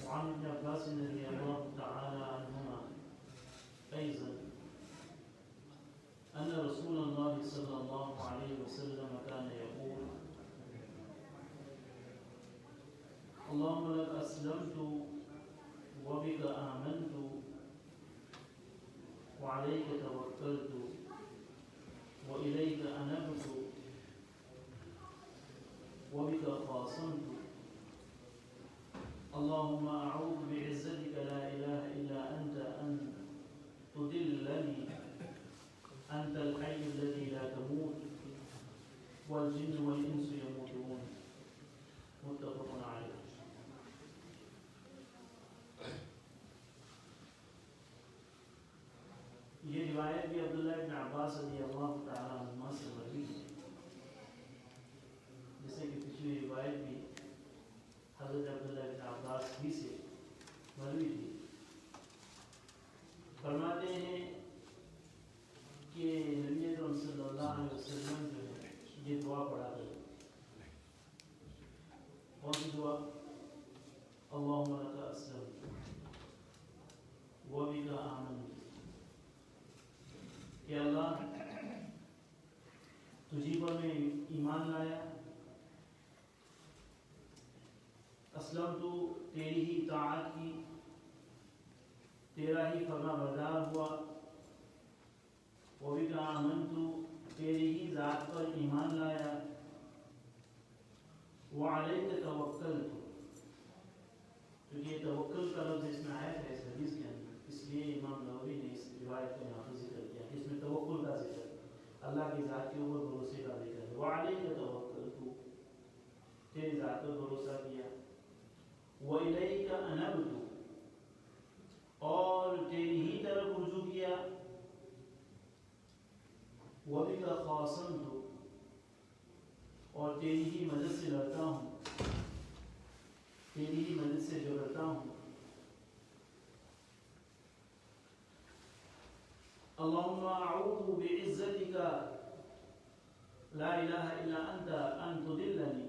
وعن ابن عباس رضي الله تعالى عنهما أيضا أن رسول الله صلى الله عليه وسلم كان يقول اللهم لك أسلمت وبك آمنت وعليك توكلت وإليك أنبت وبك خاصمت اللهم أعوذ بعزتك لا إله إلا أنت أن تضلني أنت الحي الذي لا تموت والجن والإنس يموتون متفق عليه. یہ روایت بھی عبداللہ ابن عباس رضی اللہ تعالیٰ عنہ سے مروی ہے، جیسے کہ پچھلی روایت بھی حضرت عبداللہ ابن عباس ہی سے مروی تھی. فرماتے ہیں کہ نبی اکرم صلی اللہ علیہ وسلم جو ہے یہ دعا پڑھا کرے. کون سی دعا؟ اللہم لک اسلمت وبک آمنت، کہ اللہ تجھی پر میں ایمان لایا، اسلم تو تیری ہی اطاعت کی، تیرا ہی فرما بردار ہوا، وبک آمنت تیری ہی ذات پر ایمان لایا، وعلیک توکلت، کیونکہ یہ توکل کا لفظ اس میں آیا ہے اس حدیث کے اندر، اس لیے امام نووی نے اس روایت کو یہاں پر ذکر کیا کہ اس میں توکل کا ذکر ہے، اللہ کی ذات کے اوپر بھروسے کا ذکر ہے. وعلیک توکلت، تیری ذات پر بھروسہ کیا، وإلیک انبت، اور تیری ہی طرف رجوع کیا، وبک خاصمت، اور تیری ہی مدد سے لڑتا ہوں، تیری ہی مدد سے جو لڑتا ہوں. اللہم اعوذ بعزتک لا الہ الا انت ان تضلنی،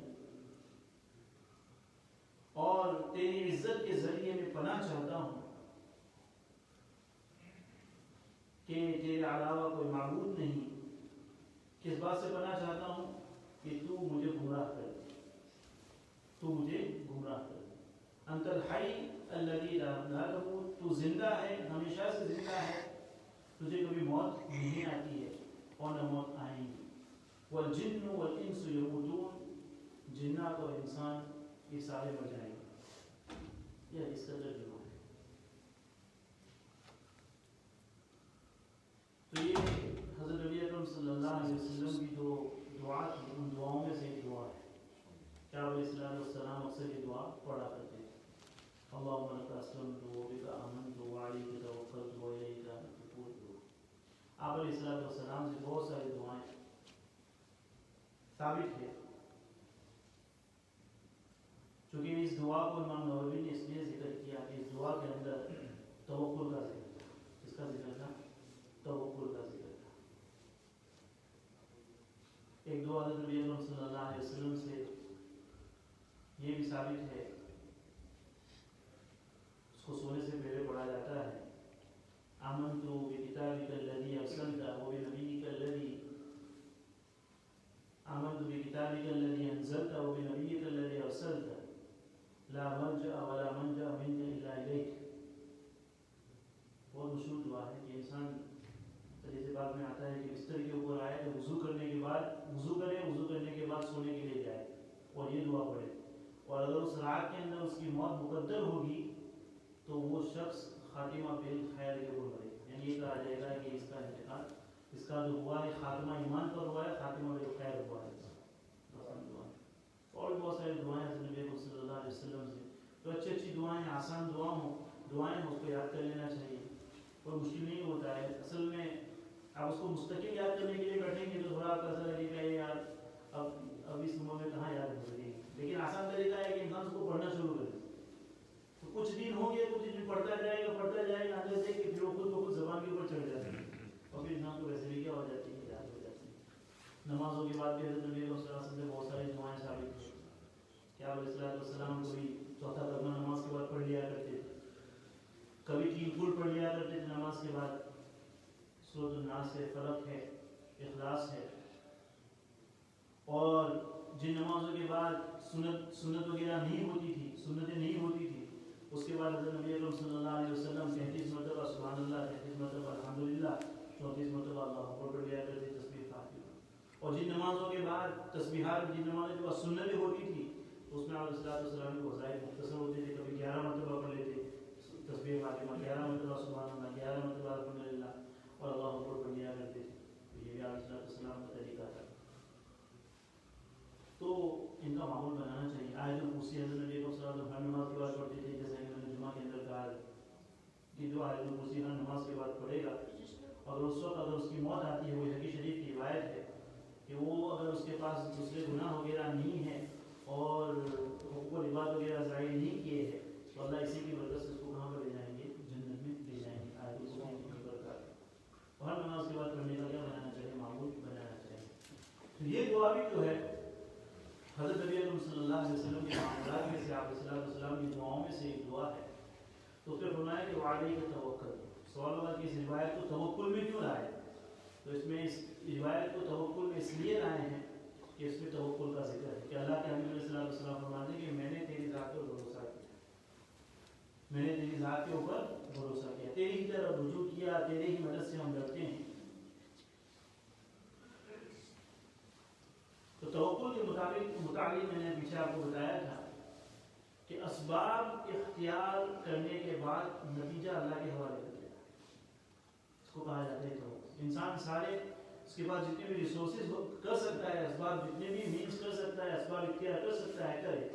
اور تیری عزت کے ذریعے میں پناہ چاہتا ہوں کہ تیرے علاوہ کوئی معبود نہیں. کس بات سے پناہ چاہتا ہوں؟ کہ تو مجھے گمراہ کر، تو مجھے گمراہ کر. انت الحی الذی لا تموت، تو زندہ ہے، ہمیشہ سے زندہ ہے، تجھے کبھی موت نہیں آتی ہے اور نہ موت آئیں گی. والجن والانس یموتون، جنات اور انسان یہ سارے مر جائیں گے. یہ اس کا ترجمہ ہے. تو یہ حضرت نبی اکرم صلی اللہ علیہ وسلم کی جو دعا تھی ان دعاؤں میں سے ایک دعا ہے. کیا علیہ الصلوۃ والسلام اکثر یہ دعا پڑھا کرتے ہیں. اللہم لک اسلمت وبک آمنت وعلیک توکلت والیک انبت. آپ علیہ الصلوۃ والسلام سے بہت ساری دعائیں ثابت ہے. چونکہ اس دعا کو امام نووی نے اس لیے ذکر کیا کہ اس دعا کے اندر توکل کا ذکر تھا. اس کا ذکر تھا توکل کا ذکر تھا. ایک دعا حضرت نبی اکرم صلی اللہ علیہ وسلم سے یہ بھی ثابت ہے، اس کو سونے سے پہلے پڑھا جاتا ہے. آمنت بکتابک الذی ارسلت وبنبیک الذی آمنت بکتابک الذی انزلت وبنبیک الذی ارسلت لا ملجأ ولا منجأ منک الا الیک. بہت مشہور دعا ہے کہ انسان حدیث پاک میں آتا ہے کہ بستر کے اوپر آئے تو وضو کرنے کے بعد وضو کرے، وضو کرنے کے بعد سونے کے لیے جائے اور یہ دعا پڑھے. اور اگر اس رات کے اندر اس کی موت مقدر ہوگی تو وہ شخص خاتمہ بالخیر کے اوپر مرے. یعنی یہ کہا جائے گا کہ اس کا انتقال، اس کا جو ہوا ہے خاتمہ ایمان پر ہوا ہے، خاتمہ بالخیر ہوا ہے. اور بہت ساری دعائیں حضرت نبی صلی اللہ علیہ وسلم سے. تو اچھی اچھی دعائیں، آسان دعائیں ہوں اس کو یاد کر لینا چاہیے. کوئی مشکل نہیں ہوتا ہے. اصل میں آپ اس کو مستقل یاد کرنے کے لیے بیٹھیں گے تو تھوڑا آپ کا ایسا لگے گا یار اب اس عمر میں کہاں یاد ہو رہی ہے. لیکن آسان طریقہ ہے کہ انسان اس کو پڑھنا شروع کرے. تو کچھ دن ہوں گے، کچھ دن پڑھتا جائے گا اندر سے کہ پھر وہ خود بخود زبان کے اوپر چڑھ جاتا ہے اور پھر انسان کو ویسے بھی کیا ہو جاتی ہے، یاد ہو جاتی ہے. نمازوں کے بعد بھی حضرت نبی صلی اللہ علیہ وسلم سے بہت ساری دعائیں ثابت ہیں. کیا علیہ الصلوۃ والسلام کو بھی چوتھا ترجمہ نماز کے بعد پڑھ لیا سورۃ الناس ہے، فلق ہے، اخلاص ہے. اور جن نمازوں کے بعد سنت وغیرہ نہیں ہوتی تھی، سنتیں نہیں ہوتی تھی، اس کے بعد حضرت نبی اکرم صلی اللہ علیہ وسلم 33 مرتبہ سبحان اللہ، 33 مرتبہ الحمدللہ، 34 مرتبہ اللہ اکبر پڑھ لیا کرتے تسبیح کافی. اور جن نمازوں کے بعد تسبیحات، جن نمازوں کے بعد سنتیں ہوتی تھی، اس میں علیہ السلام کے وظائف مختصر ہوتے تھے. کبھی 11 مرتبہ پڑھ لیتے تسبیح فاطمہ، 11 مرتبہ سبحان اللہ، 11 مرتبہ الحمدللہ اور اللہ اکبر پڑھ لیا کرتے تھے. تو یہ بھی علیہ السلام کا طریقہ تھا. تو ان کا معمول بنانا چاہیے. آیت الکرسی حضرت نبی صلی اللہ علیہ وسلم ہر نماز کے بعد پڑھتے تھے، جیسا کہ میں نے جمعہ کے اندر کہا کہ جو آیت الکرسی ہر نماز کے بعد پڑھے گا، اور اس وقت اگر اس کی موت آتی ہے، وہ حدیث شریف کی روایت ہے کہ وہ اگر اس کے پاس دوسرے گناہ وغیرہ نہیں ہے اور حقوق و عباد وغیرہ ضائع نہیں کیے ہیں، تو اللہ اسی کی وجہ سے اس کو کہاں پر لے جائیں گے؟ جنت میں لے جائیں گے. آیت الکرسی کی برکات ہر نماز کے بعد پڑھنے کا کیا بنانا چاہیے؟ معمول بنانا چاہیے. تو یہ دعا بھی جو ہے حضرت نبی اکرم صلی اللہ علیہ وسلم کے معاملات میں سے، آپ علیہ السلام کی دعاؤں میں سے ایک دعا ہے. تو اس پہ فرمایا کہ وعلیہ کا توکل. سوال ہوگا کہ اس روایت کو توکل میں کیوں لائے؟ تو اس میں اس روایت کو توکل میں اس لیے لائے ہیں کہ اس میں توکل کا ذکر ہے کہ اللہ کے حبیب علیہ السلام فرماتے ہیں کہ میں نے تیری ذات پر بھروسہ کیا، میں نے تیری ذات کے اوپر بھروسہ کیا، تیری ہی طرف رجوع کیا، تیرے ہی مدد سے ہم ڈرتے ہیں. تو توکل کے مطابق میں نے پیچھے آپ کو بتایا تھا کہ اسباب اختیار کرنے کے بعد نتیجہ اللہ کے حوالے کر دیا. اس کو کہا جاتا ہے توکل. انسان سارے اس کے بعد جتنے بھی ریسورسز کر سکتا ہے، اسباب جتنے بھی مینس کر سکتا ہے، اسباب اختیار کر سکتا ہے، کرے.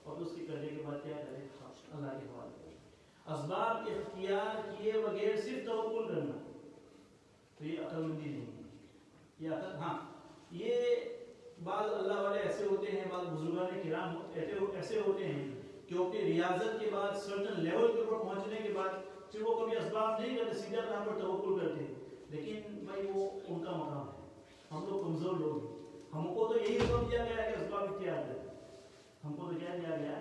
اور اس کے کرنے کے بعد کیا کرے؟ اللہ کے حوالے کرے. اسباب اختیار کیے بغیر صرف توکل کرنا، تو یہ عقل مندی نہیں ہے. یہ عقل، ہاں یہ بعض اللہ والے ایسے ہوتے ہیں، بعض بزرگان کرام ایسے ہوتے ہیں کہ وہ اپنی ریاضت کے بعد سرٹن لیول کے اوپر پہنچنے کے بعد پھر وہ کبھی اسباب نہیں کرتے، سیدھا طور پر توکل کرتے ہیں. لیکن بھائی وہ ان کا مقام ہے. ہم لوگ کمزور لوگ ہیں. ہم کو تو یہی حکم دیا گیا ہے کہ اسباب اختیار کریں. ہم کو تو کیا دیا گیا؟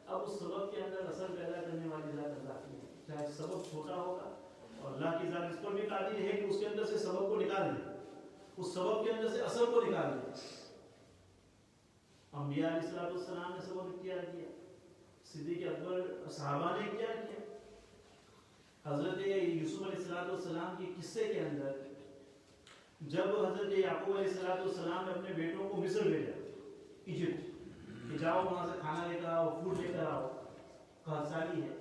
اب اس سبب کے اندر اثر پیدا کرنے والی ذات اللہ کی ہے. چاہے سبب چھوٹا ہوگا، اور اللہ کی ذات اس پر بھی قادر ہے کہ اس کے اندر سے سبب کو نکال دے، اس سبب کے اندر سے اثر کو نکال دے. انبیاء علیہ السلام نے سبب اختیار کیا، صدیق اکبر صحابہ نے اختیار کیا. حضرت یوسف علیہ السلام کے قصے کے اندر جب حضرت یعقوب علیہ السلام نے اپنے بیٹوں کو مصر بھیجا، ایجپٹ، کہ جاؤ وہاں سے کھانا لے کر آؤ، فوڈ لے کر آؤ، قحط سالی ہے،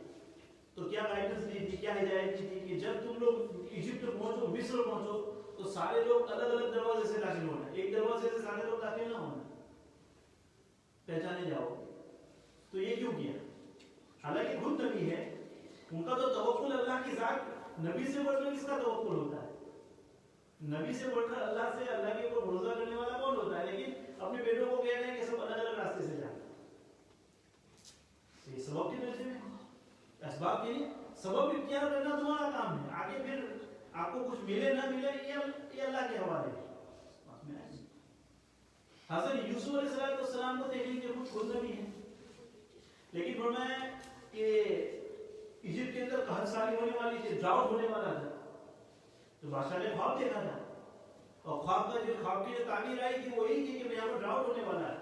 تو کیا گائیڈنس دی تھی، کیا ہدایت دی تھی کہ جب تم لوگ ایجپٹ پہنچو، مصر پہنچو، تو سارے لوگ الگ الگ دروازے سے داخل ہونا، ایک دروازے سے سارے لوگ داخل نہ ہونا، پہچانے جاؤ. تو یہ کیوں کیا؟ حالانکہ خود نبی ہے، ان کا تو توکل اللہ کی ذات، نبی سے بڑھ کر کس کا توکل ہوتا ہے؟ نبی سے بڑھ کر اللہ سے، اللہ کے اوپر بھروسہ کرنے والا کون ہوتا ہے؟ لیکن اپنے بیٹوں کو کہہ رہے ہیں کہ سب الگ الگ راستے سے جانا. یہ سبب کے درجے میں، اسباب کے لیے سبب اختیار کرنا تمہارا کام ہے. آگے پھر آپ کو کچھ ملے نہ ملے یہ اللہ کے حوالے ہے. حضرت یوسف علیہ السلام کو دیکھیں کہ خود نبی ہے، لیکن فرمایا کہ ایجپٹ کے اندر قحط سالی ہونے والی تھی، ڈراؤٹ ہونے والا تھا. تو بادشاہ نے خواب دیکھا تھا، اور خواب کی جو تعبیر آئی تھی وہ یہی تھی کہ یہاں پر ڈراؤٹ ہونے والا ہے.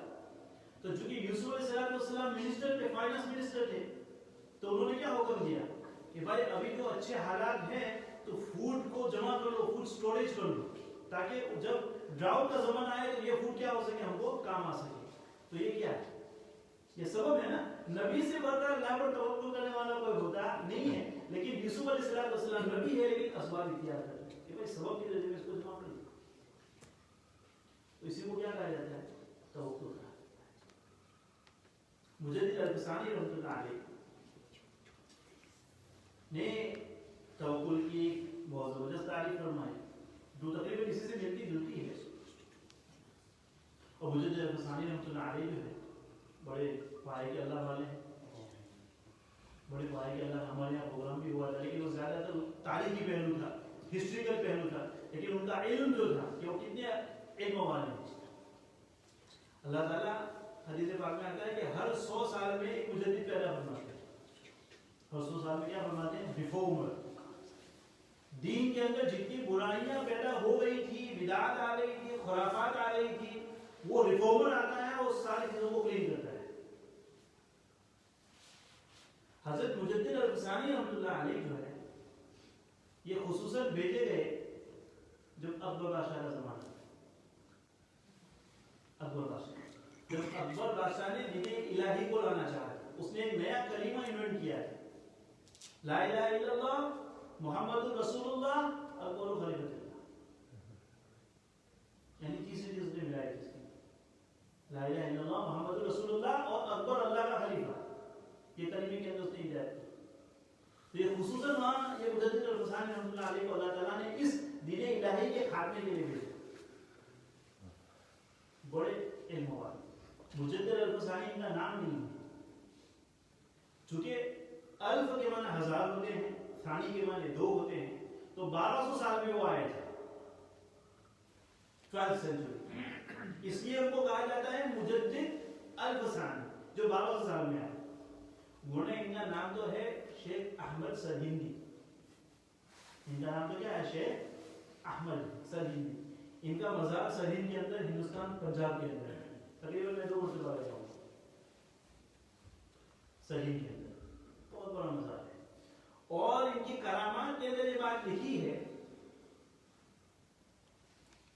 تو چونکہ یوسف علیہ السلام منسٹر تھے، فائنانس منسٹر تھے، تو انہوں نے کیا حکم دیا کہ بھائی ابھی تو اچھے حالات ہیں تو فوڈ کو جمع کر لو، فوڈ سٹوریج کر لو، تاکہ جب ڈراؤٹ کا زمانہ آئے تو یہ فوڈ کیا ہو سکے، ہم کو کام آ سکے. تو یہ کیا ہے؟ یہ سبب ہے نا. نبی سے بڑھ کر اللہ پر توکل کرنے والا کوئی ہوتا نہیں ہے، لیکن یوسف علیہ السلام نبی ہے لیکن اسباب اختیار کرتے ہیں کہ بھائی سبب کی وجہ سے اس کو جمع کر دیں. تو اسی کو کیا کہا جاتا ہے؟ توکل کہا جاتا ہے. مجدد الفسانی رحمۃ اللہ علیہ نے توکل کی بہت زبردست تعریف فرمائی جو تقریباً اسی سے ملتی جلتی ہے. اور مجدد الفسانی رحمۃ اللہ علیہ جو ہے بڑے پائے کے اللہ والے ہیں، بڑے پائے کے اللہ. ہمارے یہاں پروگرام بھی ہوا تھا، لیکن وہ زیادہ تر تاریخی پہلو تھا، ہسٹریکل پہلو تھا، لیکن ان کا علم جو تھا کہ وہ کتنے علم والے ہیں. اللہ تعالیٰ حدیث پاک میں آتا ہے کہ ہر 100 سال میں ایک مجدد پیدا فرماتے ہیں. ہر 100 سال میں کیا فرماتے ہیں؟ دین کے اندر جتنی برائیاں پیدا ہو گئی تھی، بدعات آ گئی تھی، خرافات آ گئی تھی، وہ ریفارمر آتا ہے اور ساری چیزوں کو کلین کرتا ہے. حضرت مجدد الفسانی رحمۃ اللہ علیہ جو ہے یہ خصوصاً بھیجے گئے جب اکبر بادشاہ کا زمانہ تھا. اکبر بادشاہ جب اکبر بادشاہ نے دین الہی کو لانا چاہا، اس نے ایک نیا کلمہ انوینٹ کیا ہے، لا الہ الا اللہ محمد رسول اللہ اکبر و خلیفۃ اللہ. یعنی تیسری چیز نے ملائی تھی، لا الہ الا اللہ محمد رسول اللہ اور اکبر اللہ کا خلیفہ. یہ کلمے کے اندر اس نے ہدایت کی. تو یہ خصوصاً وہاں یہ مجدد الفسانی رحمۃ اللہ علیہ کو اللہ تعالیٰ نے اس دین الہی کے خاتمے کے لیے بھیجا. بڑے علم والے مجدد الفسانی ان کا نام نہیں ہے، چونکہ الف کے معنی ہزار ہوتے ہیں، ثانی کے معنی دو ہوتے ہیں، تو 1200 سال میں وہ آئے تھے، 12th سینچری. اس لیے ان کو کہا جاتا ہے مجدد الفسانی، جو 1200 سال میں آئے. انہوں نے ان کا نام تو ہے شیخ احمد سرہندی. ان کا نام تو کیا ہے؟ شیخ احمد سرہندی. ان کا مزار سرہند کے اندر، ہندوستان پنجاب کے اندر ہے. تقریباً میں 2 مرتبہ گیا ہوں سرہند کے اندر. بہت بڑا مزار ہے. اور ان کی کرامات کے اندر یہ بات لکھی ہے،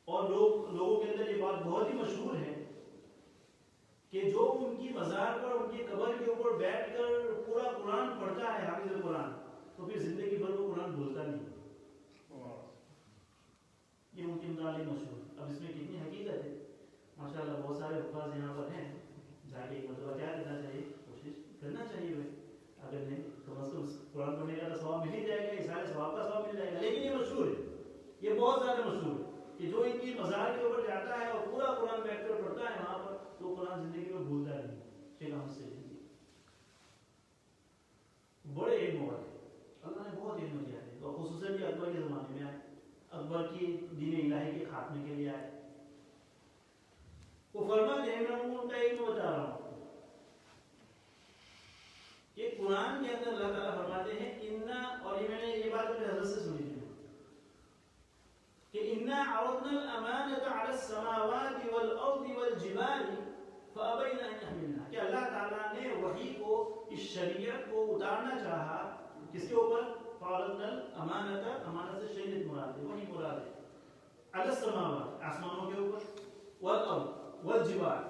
اور لوگوں کے اندر یہ بات بہت ہی مشہور ہے کہ جو ان کی مزار پر، ان کی قبر کے اوپر بیٹھ کر پورا قرآن پڑھتا ہے، حافظ قرآن، تو پھر زندگی بھر وہ قرآن بھولتا نہیں. یہ ان کے متعلق مشہور. اب اس میں کتنی حقیقت ہے ماشاءاللہ. بہت سارے حفاظ یہاں پر ہیں، جا کے ایک مرتبہ کیا کرنا چاہیے، کوشش کرنا چاہیے بھائی. اگر نہیں کم از کم قرآن پڑھنے کا تو ثواب مل ہی جائے گا، اس سارے ثواب کا ثواب مل جائے گا. لیکن یہ مشہور ہے، یہ بہت زیادہ مشہور ہے کہ جو ان کی مزار کے اوپر جاتا ہے اور پورا قرآن بیٹھ کر پڑھتا ہے وہاں پر، تو قرآن زندگی میں بھولتا نہیں. شیخ احمد سے بڑے علم والے، اللہ نے بہت علم دیا ہے. اور خصوصاً یہ اکبر کے زمانے میں آئے، اکبر کی دین الہی کے خاتمے کے لیے آئے. وہ فرماتے ہیں، میں ان کا علم بتا رہا ہوں کہ قرآن کے اندر اللہ تعالیٰ فرماتے ہیں انا، اور یہ میں نے یہ بات اپنے حضرت سے سنی تھی کہ انا عرضنا الامانة على السماوات والارض والجبال فابین ان يحملنها، کہ اللہ تعالیٰ نے وحی کو، اس شریعت کو اتارنا چاہا کس کے اوپر؟ فعرضنا الامانة، امانت سے شریعت مراد ہے، وحی مراد ہے. على السماوات، آسمانوں کے اوپر، والارض والجبال،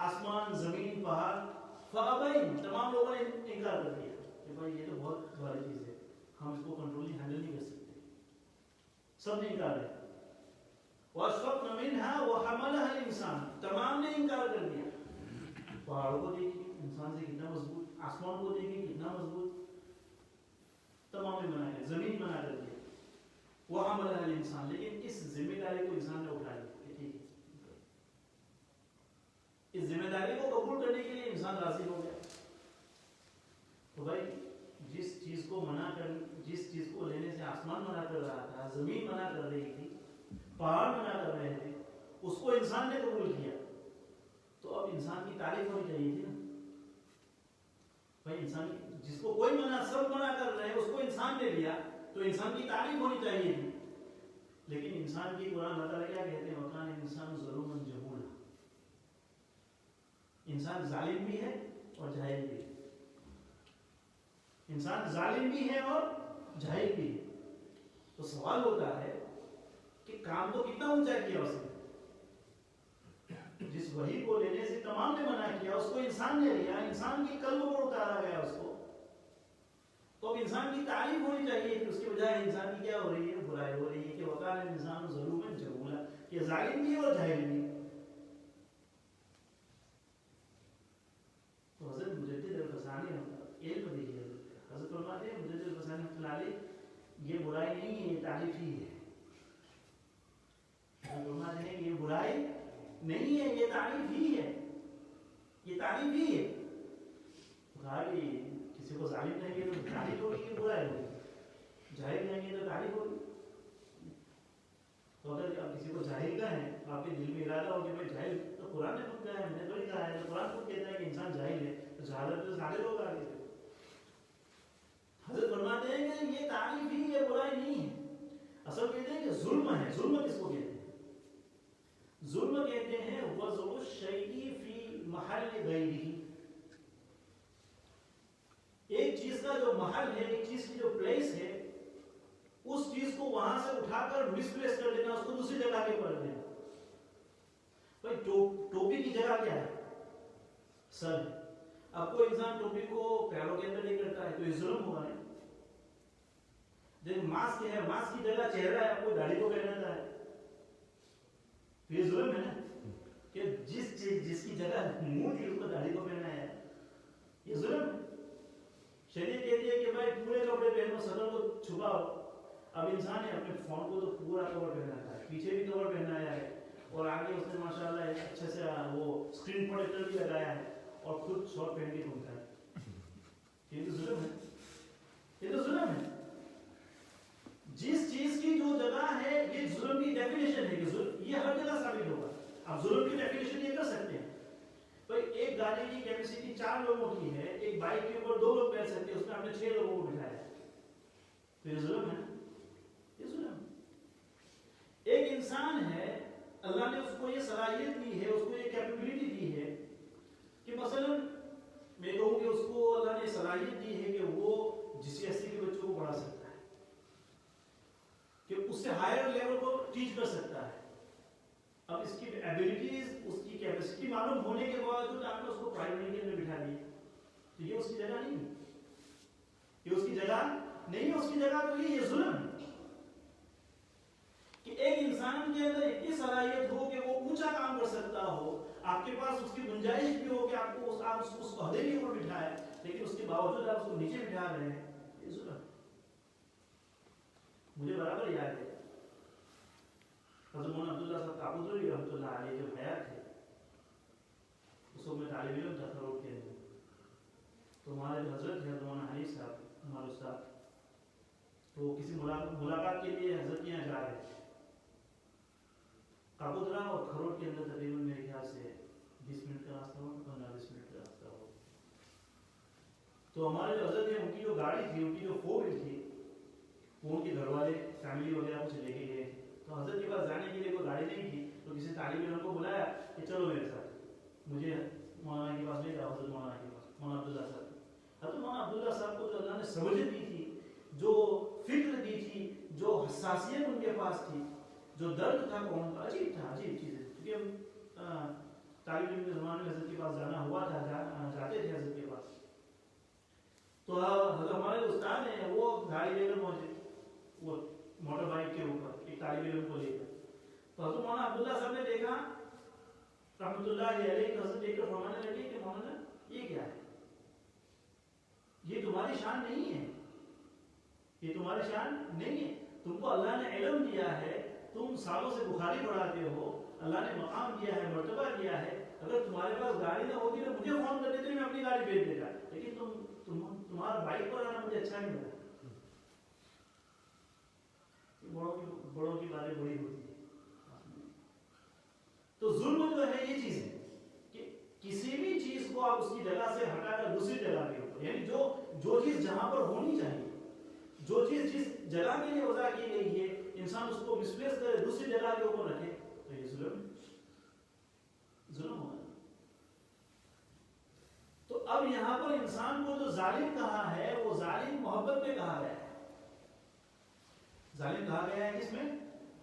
آسمان، زمین، پہاڑ. فابین، تمام لوگوں نے انکار کر دیا کہ بھائی یہ تو بہت بڑی چیز ہے، ہم اس کو کنٹرول نہیں، ہینڈل نہیں کر سکتے. سب نے انکار کیا. واشفقن منها وحملها الانسان، تمام نے انکار کر دیا. پہاڑوں کو دیکھیے انسان سے کتنا مضبوط، آسمان کو دیکھیے کتنا مضبوط، تمام نے منع کیا، زمین منع کر دیا. وحملها الانسان، لیکن اس ذمہ داری کو انسان نے اٹھا لیا کہ ٹھیک ہے. اس ذمہ داری کو قبول کرنے کے لیے انسان راضی ہو گیا. تو بھائی جس چیز کو منع کر، جس چیز کو لینے سے آسمان منع کر رہا تھا، زمین منع کر رہی تھی، پہاڑ منع کر رہے تھے، اس کو انسان نے قبول کیا، تو اب انسان کی تعریف ہونی چاہیے تھی نا. بھائی انسان جس کو کوئی منع، سب منع کر رہے ہیں، اس کو انسان نے لیا تو انسان کی تعریف ہونی چاہیے تھی. لیکن انسان کی قرآن اللہ تعالیٰ کیا کہتے ہیں؟ وَكَانَ الْإِنسَانُ ظَلُومًا جَهُولًا. انسان ظالم بھی ہے اور جاہل بھی ہے. انسان ظالم بھی ہے اور جاہل بھی ہے. تو سوال ہوتا ہے کہ کام تو کتنا اونچا کیا اس نے. جس وحی کو لینے سے تمام نے منع کیا، اس کو انسان نے لیا، انسان کی قلب پر اتارا گیا اس کو. تو اب انسان کی تعریف ہونی چاہیے کہ اس کے بجائے انسان کی کیا ہو رہی ہے؟ برائی ہو رہی ہے کہ وَكَانَ الْإِنسَانُ ظَلُومًا جَهُولًا، کہ ظالم بھی اور جاہل بھی. تو حضرت مجدد الفسانی علم دیکھیے، حضرت فرماتے ہیں مجدد الفسانی رحمۃ اللہ علیہ، یہ برائی نہیں ہے، یہ تعریف ہی ہے. حضرت فرماتے ہیں کہ یہ برائی نہیں ہے، یہ تعریف ہی ہے، یہ تعریف ہی ہے. کہا کہ کسی کو ظالم کہیں گے تو تعریف ہوگی کہ برائی ہوگی، جاہل کہیں گے تو تعریف ہوگی. تو اگر آپ کسی کو جاہل کہیں تو آپ کے دل میں ارادہ ہو کہ میں جاہل، تو قرآن نے خود کہا ہے، میں نے تھوڑی کہا ہے. تو قرآن خود کہتا ہے کہ انسان جاہل ہے، تو جہالت تو سارے لوگ آگے سے. حضرت فرماتے ہیں کہ یہ تعریف ہی ہے، برائی نہیں ہے. اصل کہتے ہیں کہ ظلم ہے. ظلم کس کو کہتے ہیں؟ ظلم کہتے ہیں وضع الشیء فی محل غیرہ. ایک چیز کا جو محل ہے، ایک چیز کی جو پلیس ہے، اس چیز کو وہاں سے اٹھا کر مس پلیس کر دینا، اس کو دوسری جگہ کے پر دینا. بھائی ٹوپی کی جگہ کیا ہے؟ سر ہے. اب کوئی انسان ٹوپی کو پیروں کے اندر لے کرتا ہے تو یہ ظلم ہوگا نہیں. جب ماسک ہے، ماسک کی جگہ چہرہ ہے، کوئی داڑھی کو پہناتا ہے تو یہ ظلم ہے نا، کہ جس کی جگہ منہ تھی اس کو داڑھی کو پہنایا ہے، یہ ظلم ہے. شریعت کہتی ہے کہ بھائی پورے کپڑے پہنو، سطر کو چھپاؤ. اب انسان نے اپنے فون کو تو پورا کور پہنا ہے، پیچھے بھی کور پہنایا ہے، اور آگے اس نے ماشاءاللہ ایک اچھے سے وہ اسکرین پروٹیکٹر بھی لگایا ہے، اور خود شارٹ پہن کے گھومتا ہے. یہ تو ظلم ہے، یہ تو ظلم ہے. جس چیز کی جو جگہ ہے، یہ ظلم کی ڈیفینیشن ہے کہ ظلم یہ ہر جگہ ثابت ہوگا. اب ظلم کی ڈیفینیشن یہ کر سکتے ہیں. بھائی ایک گاڑی کی کیپیسٹی 4 لوگوں کی ہے، ایک بائک کے اوپر 2 لوگ بیٹھ سکتے ہیں، اس میں ہم نے 6 لوگوں کو بٹھایا ہے، تو یہ ظلم ہے. یہ ظلم. ایک انسان ہے، اللہ نے اس کو یہ صلاحیت دی ہے، اس کو یہ کیپیبلٹی دی ہے کہ مثلا میں کہوں کہ اس کو اللہ نے صلاحیت دی ہے کہ وہ GCSE کے بچوں کو پڑھا سکتا ہے، کہ اس سے ہائر لیول کو ٹیچ کر سکتا ہے. اب اس کی ایبلٹیز، اس کی کیپیسٹی معلوم ہونے کے باوجود آپ نے اس کو پرائمری کے اندر بٹھا دیا، تو یہ اس کی جگہ نہیں ہے. یہ اس کی جگہ نہیں ہے. اس کی جگہ تو یہ ظلم ہے کہ ایک انسان کے اندر اتنی صلاحیت ہو کہ وہ اونچا کام کر سکتا ہو، آپ کے پاس اس کی گنجائش بھی ہو کہ آپ کو اس عہدے کے اوپر بٹھائے، لیکن اس کے باوجود آپ اس کو نیچے بٹھا رہے ہیں، یہ ظلم. مجھے برابر یاد ہے حضرت مولانا عبداللہ صاحب کابودری رحمۃ اللہ علیہ جب حیات تھے، اس وقت میں طالب علم تھا خروٹ کے اندر، تو ہمارے جو حضرت ہے مولانا حنیف صاحب ہمارے استاد، تو کسی ملاقات کے لیے حضرت کے یہاں جا رہے تھے. کابودرا اور خروٹ کے اندر تقریباً میرے خیال سے 20 منٹ کا راستہ ہو، 15-20 منٹ کا راستہ ہو. تو ہمارے جو حضرت ہیں ان کی جو گاڑی تھی، ان کی جو 4 وہیل تھی، وہ ان کے گھر والے فیملی وغیرہ کچھ لے کے گئے تھے. تو حضرت کے پاس جانے کے لیے کوئی گاڑی نہیں تھی، تو کسی طالب علم کو بلایا کہ چلو میرے ساتھ، مجھے مولانا کے پاس لے جاؤ. حضرت مولانا کے پاس مولانا عبداللہ صاحب. حضرت مولانا عبداللہ صاحب کو جو اللہ نے سمجھ دی تھی، جو فکر دی تھی، جو حساسیت ان کے پاس تھی، جو درد تھا قوم کا، عجیب تھا، عجیب چیز ہے. کیونکہ ہم طالب علم کے زمانے میں حضرت کے پاس جانا ہوا تھا، جاتے تھے حضرت کے پاس. تو حضرت ہمارے استاد ہیں، وہ گاڑی لے کر پہنچے، وہ موٹر بائک کے اوپر ایک طالب علم کو لے کر. تو حضرت مولانا عبداللہ صاحب نے دیکھا رحمۃ اللہ علیہ، حضرت دیکھ کر فرمانے لگے کہ مولانا یہ کیا ہے؟ یہ تمہاری شان نہیں ہے، یہ تمہاری شان نہیں ہے. تم کو اللہ نے علم دیا ہے، تم سالوں سے بخاری پڑھاتے ہو، اللہ نے مقام دیا ہے، مرتبہ دیا ہے. اگر تمہارے پاس گاڑی نہ ہوتی تو مجھے فون کر دیتے، میں اپنی گاڑی بھیج دیتا، لیکن تمہارا بائک پر آنا مجھے اچھا نہیں لگا. بڑوں کی باتیں بڑی ہوتی ہے. تو ظلم جو ہے یہ چیز ہے کہ کسی بھی چیز کو آپ اس کی جگہ سے ہٹا کر دوسری جگہ کے اوپر، یعنی جو چیز جہاں پر ہونی چاہیے، جو چیز جس جگہ کے لیے وضع کی گئی ہے، انسان اس کو مسپلیس کرے، دوسری جگہ کے اوپر رکھے، تو یہ ظلم ہوگا. تو اب یہاں پر انسان کو جو ظالم کہا ہے، وہ ظالم محبت میں کہا گیا ہے. ظالم کہا گیا ہے کس میں؟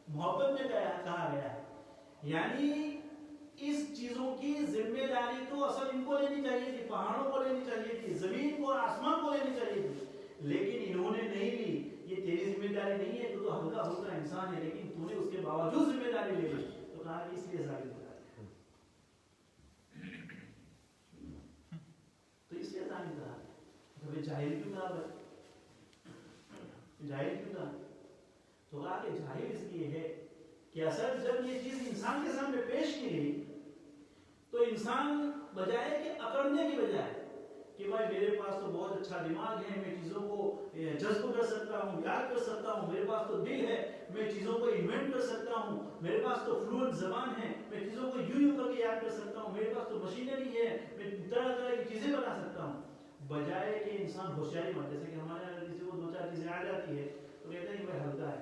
محبت میں کہا گیا ہے. یعنی اس چیزوں کی ذمہ داری تو اصل ان کو لینی چاہیے تھی، پہاڑوں کو لینی چاہیے تھی، زمین کو اور آسمان کو لینی چاہیے تھی، لیکن انہوں نے نہیں لی. یہ تیری ذمہ داری نہیں ہے، تو ہلکا ہلکا انسان ہے، لیکن تو نے اس کے باوجود ذمہ داری لے لی. تو کہا کہ اس لیے ظالم کہا گیا، تو اس لیے ظالم کہا گیا. کبھی جاہل کیوں کہا گیا؟ جاہل کیوں کہا؟ تو کہا کہ جاہل اس لیے ہے کہ اصل جب یہ چیز انسان کے سامنے پیش کی گئی تو انسان بجائے کہ اکڑنے کی بجائے کہ بھائی میرے پاس تو بہت اچھا دماغ ہے، میں چیزوں کو جذب کر سکتا ہوں، یاد کر سکتا ہوں، میرے پاس تو دل ہے، میں چیزوں کو انوینٹ کر سکتا ہوں، میرے پاس تو فلوئنٹ زبان ہے، میں چیزوں کو یوں کر کے یاد کر سکتا ہوں، میرے پاس تو مشینری ہے، میں طرح طرح کی چیزیں بنا سکتا ہوں. بجائے کہ انسان ہوشیاری مت، جیسے کہ ہمارے یہاں کسی کو 2-4 چیزیں آ جاتی ہے تو کہتے ہیں کہ بھائی ہلکا ہے،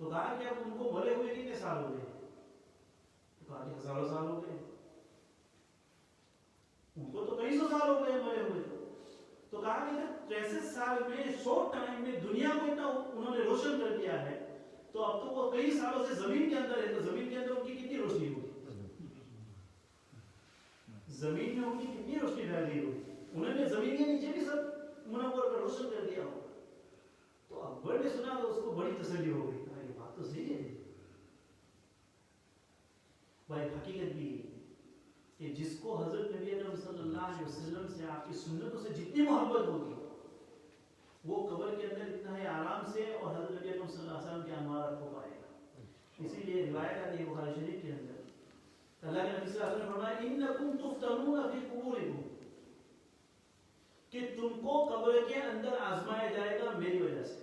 تو کہا کہ اب ان کو مرے ہوئے کتنے سال ہو گئے؟ تو کہا کہ ہزاروں سال ہو گئے، ان کو تو کئی سو سال ہو گئے مرے ہوئے. تو کہا کہ 63 سال میں شارٹ ٹائم میں دنیا کو اتنا انہوں نے روشن کر دیا ہے، تو اب تو وہ کئی سالوں سے زمین کے اندر ہے، تو زمین کے اندر ان کی کتنی روشنی ہوگی؟ زمین میں ان کی کتنی روشنی پھیل گئی ہوگی؟ انہوں نے زمین کے نیچے بھی سب منور کر روشن کر دیا ہوگا. تو اکبر نے سنا تو اس کو بڑی تسلی ہو گئی، کہا یہ بات تو صحیح ہے. بھائی حقیقت بھی ہے کہ جس کو حضرت نبی اکرم صلی اللہ علیہ وسلم سے، آپ کی سنتوں سے جتنی محبت ہوگی، وہ قبر کے اندر اتنا ہی آرام سے اور حضرت نبی اکرم صلی اللہ علیہ وسلم کے انوارات کو پائے گا. اسی لیے روایت آتی ہے بخاری شریف کے اندر، اللہ کے نبی صلی اللہ علیہ وسلم نے فرمایا انکم تفتنون فی قبورکم، کہ تم کو قبر کے اندر آزمایا جائے گا میری وجہ سے.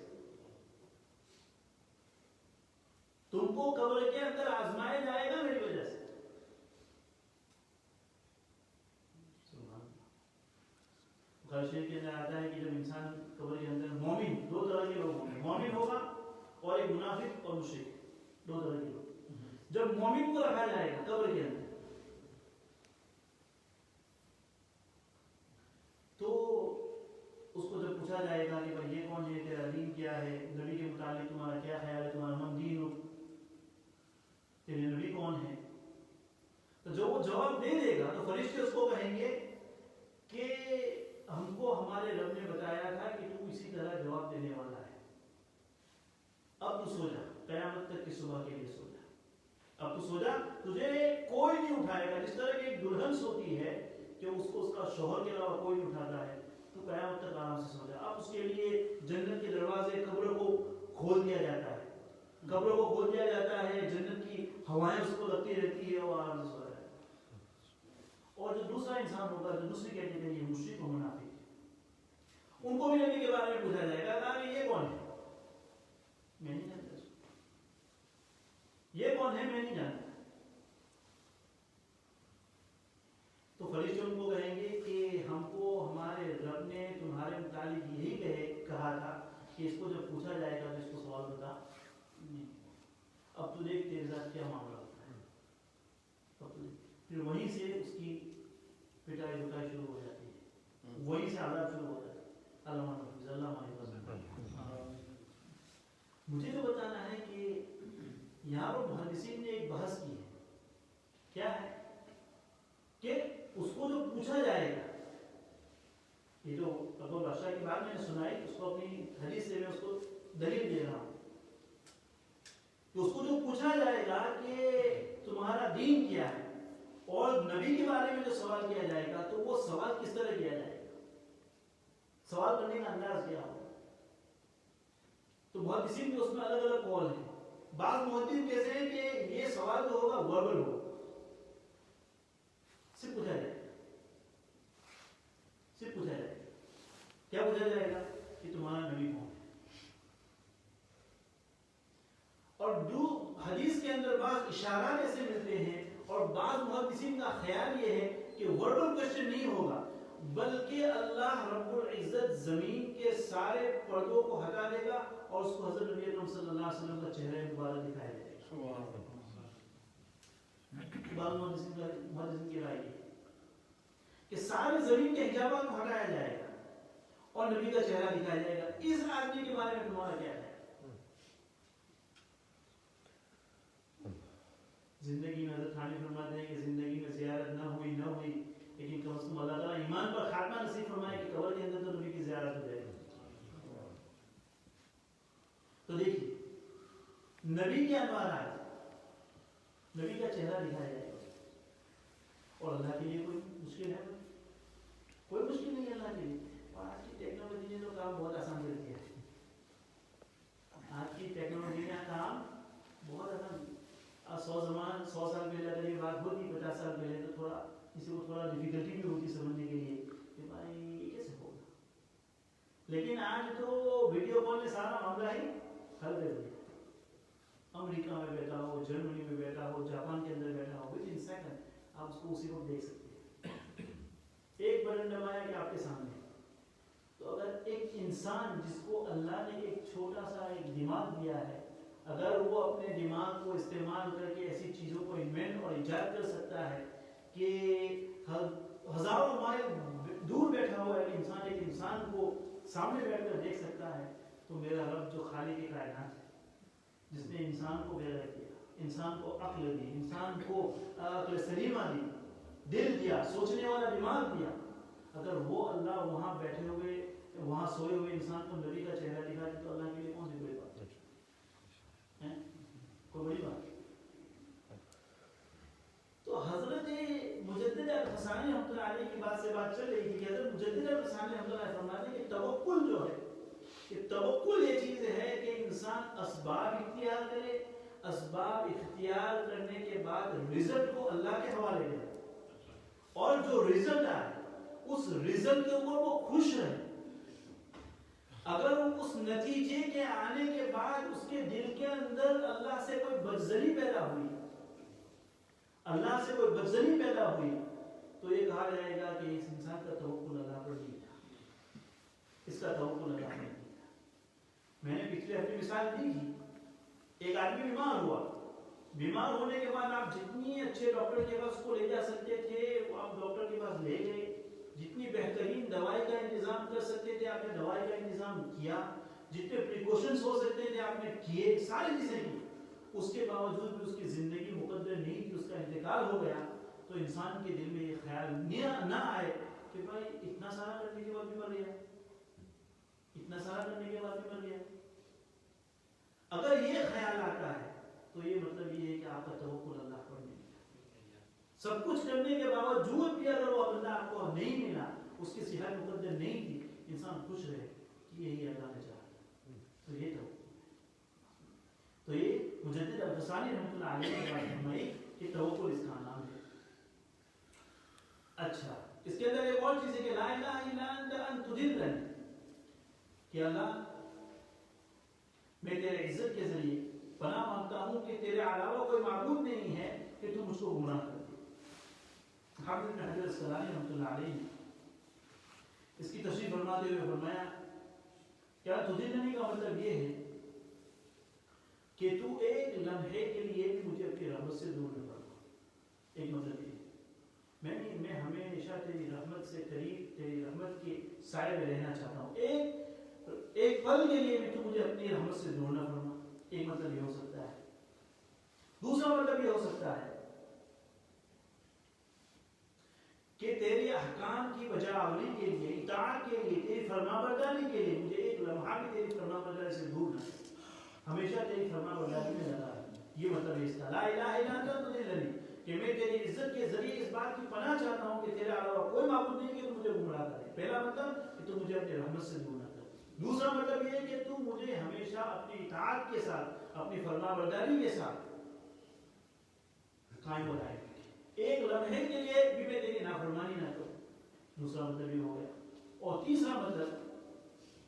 تم کو قبر کے اندر آزمایا جائے گا میری وجہ سے. بخاری شریف کے اندر آتا ہے کہ جب انسان قبر کے اندر، مومن، دو طرح کے لوگ ہوں گے، مومن ہوگا اور ایک منافق اور مشرک، دو طرح کے لوگ. جب مومن کو رکھا جائے گا قبر کے اندر تو اس کو جب پوچھا جائے گا کہ بھائی یہ کون ہے، تیرا دین کیا ہے، نبی کے متعلق تمہارا کیا خیال ہے، تمہارا نام دین ہو، تیرے نبی کون ہے، تو جو وہ جواب دے دے گا تو فرشتے اس کو کہیں گے کہ ہم کو ہمارے رب نے بتایا تھا کہ تو اسی طرح جواب دینے والا ہے، اب تو سو جا، قیامت تک کی صبح کے لیے سو جا، اب تو سو جا، تجھے کوئی نہیں اٹھائے گا. جس طرح کہ ایک دلہن سوتی ہے کہ اس کو اس کا شوہر کے علاوہ کوئی نہیں اٹھاتا ہے، تو قیامت تک آرام سے سو جا. اب اس کے لیے جنت کے دروازے قبر کو کھول دیا جاتا ہے، قبر کو کھول دیا جاتا ہے، جنت کی ہوائیں اس کو لگتی رہتی ہے اور آرام سے سو رہا ہے. اور جو دوسرا انسان ہوگا، جو دوسری کیٹیگری ہے، مشرک و منافق، ان کو بھی نبی کے بارے میں پوچھا جائے گا، کہا کہ یہ کون ہے، میں نہیں جانتا، یہ کون ہے میں نہیں جانتا. تو فرشتے ان کو کہیں گے کہ ہم کو ہمارے رب نے تمہارے متعلق یہی کہا تھا کہ اس کو جب پوچھا جائے گا تو اس کو سوال بتا نہیں. اب تو دیکھ تیرے ساتھ کیا معاملہ ہوتا ہے. اب تو پھر وہیں سے اس کی پٹائی بٹائی شروع ہو جاتی ہے، وہیں سے عذاب شروع ہو جاتا ہے. مجھے تو بتانا ہے کہ یہاں پر محدثین نے ایک بحث کی ہے، کیا ہے کہ اس کو جو پوچھا جائے گا، یہ جو ابو بادشاہ کی بات میں نے سنائی، اس کو اپنی حدیث سے میں اس کو دلیل دے رہا ہوں کہ اس کو جو پوچھا جائے گا کہ تمہارا دین کیا ہے، اور نبی کے بارے میں جو سوال کیا جائے گا، تو وہ سوال کس طرح کیا جائے گا، سوال کرنے کا انداز کیا ہوگا. تو محدثین کے اس میں الگ الگ قول ہیں. بعض محدثین کہتے ہیں کہ یہ سوال جو ہوگا وربل ہوگا، صرف پوچھا جائے گا، صرف پوچھا جائے گا. کیا پوچھا جائے گا کہ تمہارا نبی کون ہے. اور جو حدیث کے اندر بعض اشارات ایسے ملتے ہیں، اور بعض محدثین کا خیال یہ ہے کہ وربل کوشچن نہیں ہوگا، بلکہ اللہ رب العزت زمین کے سارے پردوں کو ہٹا دے گا اور اس کو حضرت نبی اکرم صلی اللہ علیہ وسلم کا چہرہ مبارک دکھایا جائے گا. بعض محدثین کی رائے ہے کہ سارے زمین کے حجابات کو ہٹایا جائے گا اور نبی کا چہرہ دکھایا جائے گا. اس آدمی کے بارے میں تمہارا کیا ہے؟ زندگی میں حضرت خانی فرماتے ہیں کہ زندگی میں زیارت نہ ہوئی، لیکن کم از کم اللہ تعالیٰ ایمان پر خاتمہ نصیب فرمائے کہ قبر کے اندر تو نبی کی زیارت ہو جائے گی. تو دیکھیے نبی کے انوارات، نبی کا چہرہ دکھایا جائے گا، اور اللہ کے لیے کوئی مشکل ہے؟ کوئی مشکل نہیں ہے اللہ کے لیے. اور آج کی ٹیکنالوجی نے تو کام بہت آسان کر دیا ہے. آج کی ٹیکنالوجی نے کام بہت آسان. 100 سال پہلے اگر یہ بات ہوتی، 50 سال پہلے، تو تھوڑا کسی کو تھوڑا ڈیفیکلٹی بھی ہوتی سمجھنے کے لیے کہ بھائی یہ کیسے ہوگا. لیکن آج تو ویڈیو کال نے سارا معاملہ ہی حل کر دیا. امریکہ میں بیٹھا ہو، جرمنی میں بیٹھا ہو، جاپان کے اندر بیٹھا ہو، ود ان سیکنڈ آپ اس کو اسی وقت دیکھ سکتے ہیں. ایک بٹن دبایا کہ آپ کے سامنے. تو اگر ایک انسان جس کو اللہ نے ایک چھوٹا سا ایک دماغ دیا ہے، اگر وہ اپنے دماغ کو استعمال کر کے ایسی چیزوں کو انوینٹ اور ایجاد کر سکتا ہے کہ ہزاروں مائل دور بیٹھا ہوا ایک انسان کو سامنے بیٹھ کر دیکھ سکتا ہے، تو میرا رب جو خالق کائنات ہے، جس نے انسان کو پیدا کیا، انسان کو عقل دی، انسان کو عقل سلیمہ دی، دل دیا، سوچنے والا دماغ دیا، اگر وہ اللہ وہاں بیٹھے ہوئے، وہاں سوئے ہوئے انسان کو نبی کا چہرہ دکھا دے تو اللہ کے لیے کون سی بڑی بات ہے؟ کوئی بڑی بات؟ تو حضرت مجدد الفسانی رحمۃ اللہ علیہ کی بات سے بات چل رہی تھی کہ حضرت مجدد الفسانی رحمۃ اللہ علیہ فرماتے ہیں کہ توکل جو ہے، کہ توکل یہ چیز ہے کہ انسان اسباب اختیار کرے، اسباب اختیار کرنے کے بعد رزلٹ کو اللہ کے حوالے دے، اور جو رزلٹ آئے اس رزلٹ کے اوپر وہ خوش رہے۔ اگر اس نتیجے کے آنے کے بعد اس کے دل کے اندر اللہ سے کوئی بدزنی پیدا ہوئی، اللہ سے کوئی بدزنی پیدا ہوئی، تو یہ کہا جائے گا کہ اس انسان کا توکل اللہ پر نہیں تھا، اس کا توکل اللہ پر نہیں تھا۔ میں نے پچھلے ہفتے مثال دی تھی، ایک آدمی بیمار ہوا، بیمار ہونے کے بعد آپ جتنی اچھے ڈاکٹر کے پاس کو لے جا سکتے تھے وہ آپ ڈاکٹر کے پاس لے گئے، جتنی بہترین دوائی کا انتظام کر سکتے تھے آپ نے دوائی کا انتظام کیا، جتنے پریکاشنز ہو سکتے تھے آپ نے کیے، ساری چیزیں کی، اس کے باوجود بھی اس کی زندگی مقدر نہیں تھی، اس کا انتقال ہو گیا، تو انسان کے دل میں یہ خیال نہ آئے کہ بھائی اتنا سارا کرنے کے بعد بھی مر گیا، اتنا سارا کرنے کے بعد بھی مر گیا۔ اگر یہ خیال آتا ہے تو یہ مطلب یہ ہے کہ آپ کا توکل اللہ پر نہیں ہے۔ سب کچھ کرنے کے باوجود بھی اگر وہ اللہ آپ کو نہیں ملا، اس کی صحت مقدر نہیں تھی، انسان خوش رہے کہ یہی اللہ نے چاہا، تو یہ تو یہ مجدد الفسانی رحمۃ اللہ علیہ نے بات فرمائی کہ توکل اس کا نام ہے۔ اچھا، اس کے اندر ایک اور چیز ہے کہ لا الہ الا انت ان تضلنی، کہ اللہ میں تیرے عزت کے ذریعے پناہ مانگتا ہوں کہ تیرے علاوہ کوئی معبود نہیں ہے کہ تو مجھ کو گمراہ کر دے۔ حافظ بن حجر الاسقلانی رحمۃ اللہ علیہ نے اس کی تشریح فرماتے ہوئے فرمایا کیا تضلنی کا مطلب یہ ہے کہ تو ایک لمحے کے لیے بھی مجھے اپنی رحمت سے دور نہ کرنا۔ ایک مطلب یہ میں ہمیشہ تیری رحمت سے قریب، تیری رحمت کے سائے میں رہنا چاہتا ہوں، ایک پل کے لیے بھی تو مجھے اپنی رحمت سے دور نہ کرنا۔ ایک مطلب یہ ہو سکتا ہے۔ دوسرا مطلب یہ ہو سکتا ہے کہ تیرے احکام کی بجا آوری کے لیے، اطاعت کے لیے، تیری فرما برداری کے لیے مجھے ایک لمحہ بھی تیری فرما برداری سے دور نہ، ہمیشہ تیری فرما برداری میں لگا ہے۔ یہ مطلب اس کا لا الہ الا انت تضلنی، کہ میں تیری عزت کے ذریعے اس بات کی پناہ چاہتا ہوں کہ تیرے علاوہ کوئی معبود نہیں کہ تو مجھے گمراہ کرے۔ پہلا مطلب کہ تو مجھے اپنی رحمت سے دور نہ کر۔ دوسرا مطلب یہ ہے کہ تو مجھے ہمیشہ اپنی اطاعت کے ساتھ، اپنی فرما برداری کے ساتھ قائم رہے، ایک لمحے کے لیے بھی میں تیری نافرمانی نہ کروں۔ دوسرا مطلب یہ ہو گیا۔ اور تیسرا مطلب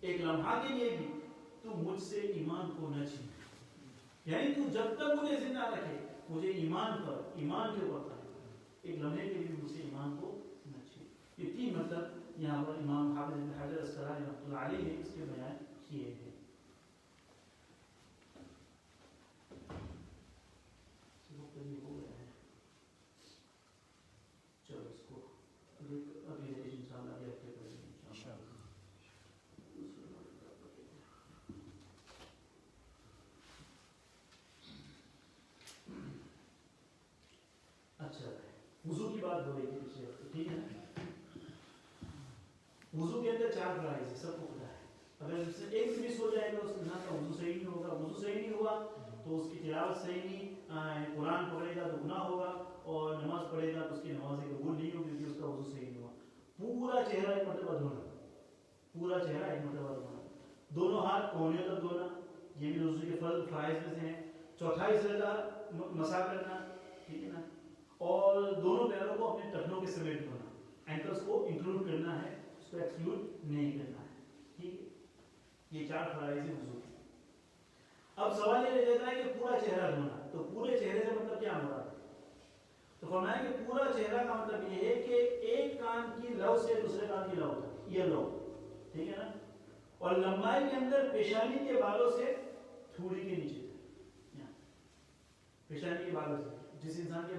ایک لمحہ کے لیے بھی تو مجھ سے ایمان کو نہ چھین، یعنی تو جب تک مجھے زندہ رکھے مجھے ایمان پر، ایمان کے اوپر قائم کر، ایک لمحے کے لیے مجھ سے ایمان کو نہ چھین۔ یہ تین مطلب یہاں پر امام حافظ بن حجر الاسقلانی رحمۃ اللہ علیہ نے اس کے بیان کیے ہیں۔ چلو اس کو اگلی دن انشاءاللہ اگلے ہفتے پڑھیں گے انشاءاللہ۔ اچھا، وضو کی بات ہو رہی تھی پچھلے ہفتے، ٹھیک ہے نا؟ وضو کے اندر چار فرائض ہیں، سب کو پتہ ہے۔ اگر اس سے ایک بھی مس ہو جائے گا اس انسان کا وضو صحیح نہیں ہوگا، وضو صحیح نہیں ہوا تو اس کی تلاوت صحیح نہیں، قرآن پڑھے گا تو گناہ ہوگا، اور نماز پڑھے گا تو اس کی نماز قبول نہیں ہوگی کیونکہ اس کا وضو صحیح نہیں ہوا۔ پورا چہرہ ایک مرتبہ دھونا، پورا چہرہ ایک مرتبہ دھونا، دونوں ہاتھ کونیوں تک دھونا، یہ بھی وضو کے فرائض میں سے ہیں۔ چوتھائی سجدہ مسح کرنا، ٹھیک ہے نا، اور دونوں پیروں کو اپنے ٹخنوں کے سمیت دھونا، اینکلز کو انکلوڈ کرنا ہے، اس کو ایکسکلوڈ نہیں کرنا ہے، ٹھیک ہے۔ یہ چار فرائض ہیں وضو کے۔ اب سوال یہ رہتا ہے کہ پورا چہرہ دھونا، تو پورے چہرے سے مطلب کیا مراد ہے؟ تو فرمایا کہ پورا چہرہ کا مطلب یہ ہے کہ ایک کان کی لو سے دوسرے کان کی لو تک، یہ لو، ٹھیک ہے نا، اور لمبائی کے اندر پیشانی کے بالوں سے تھوڑی کے نیچے تک،